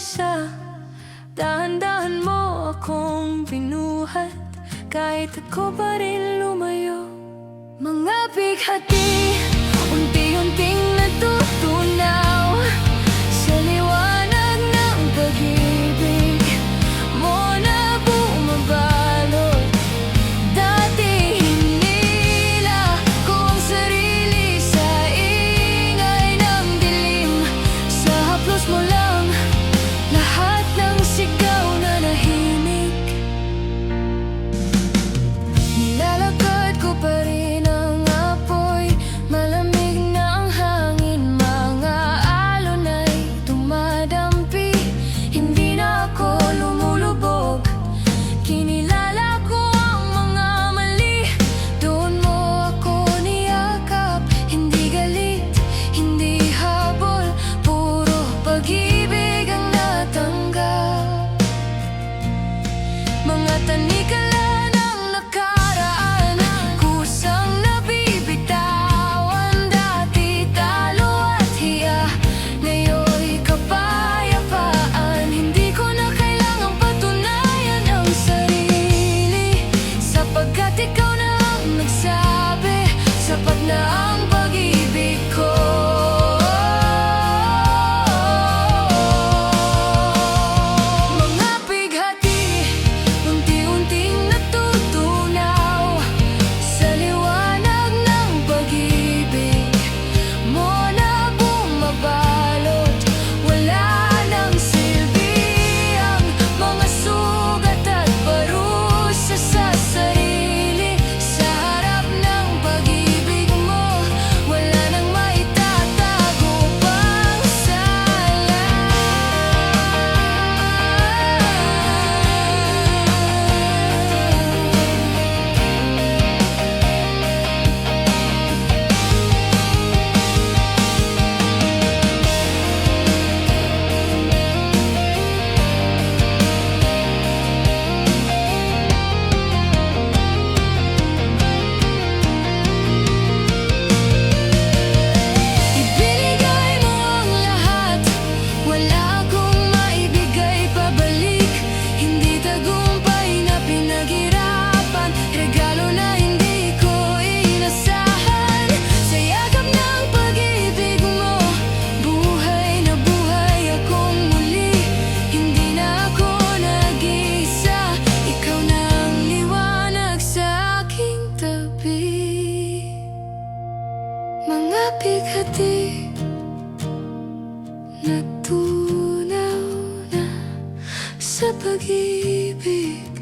mag-isa. Dahan-dahan mo akong binuhat, kahit ako pa rin lumayo. Mga bighati, unti-unting natutunaw sa liwanag ng pag-ibig mo na bumabalot. Dati hinila ko ang sarili sa ingay ng dilim. Sa haplos mo lang lahat ng sigaw na nahimik. Nilalakad ko pa rin ang apoy, malamig na ang hangin, mga alon ay dumadampi. Hindi na ako lumulubog, kinilala ko ang mga mali. Doon mo ako niyakap, hindi galit, hindi habol, puro pag-ibig ang natanggap. Mga tanikala ng nakaraan, kusang nabibitawan. Dati talo at hiya, ngayon'y kapayapaan. Hindi ko na kailangang patunayan ang sarili, sapagkat ikaw na ang nagsabi, sapat na ang pag-ibig ko. Mga bighati, unti-unting natutunaw sa liwanag ng pag-ibig mo na bumabalot. Wala nang silbi ang mga sugat at parusa sa sarili. Sa harap ng pag-ibig mo, wala nang maitatago pang sala. Ibinigay mo ang lahat, wala akong maibigay pabalik. Hindi tagumpay na pinaghirapan, regalo na hindi ko inasahan. Sa yakap ng pag-ibig mo, buhay na buhay akong muli. Hindi na ako nag-iisa, ikaw na ang liwanag sa aking tabi. Mga bighati, natunaw na sa pag-ibig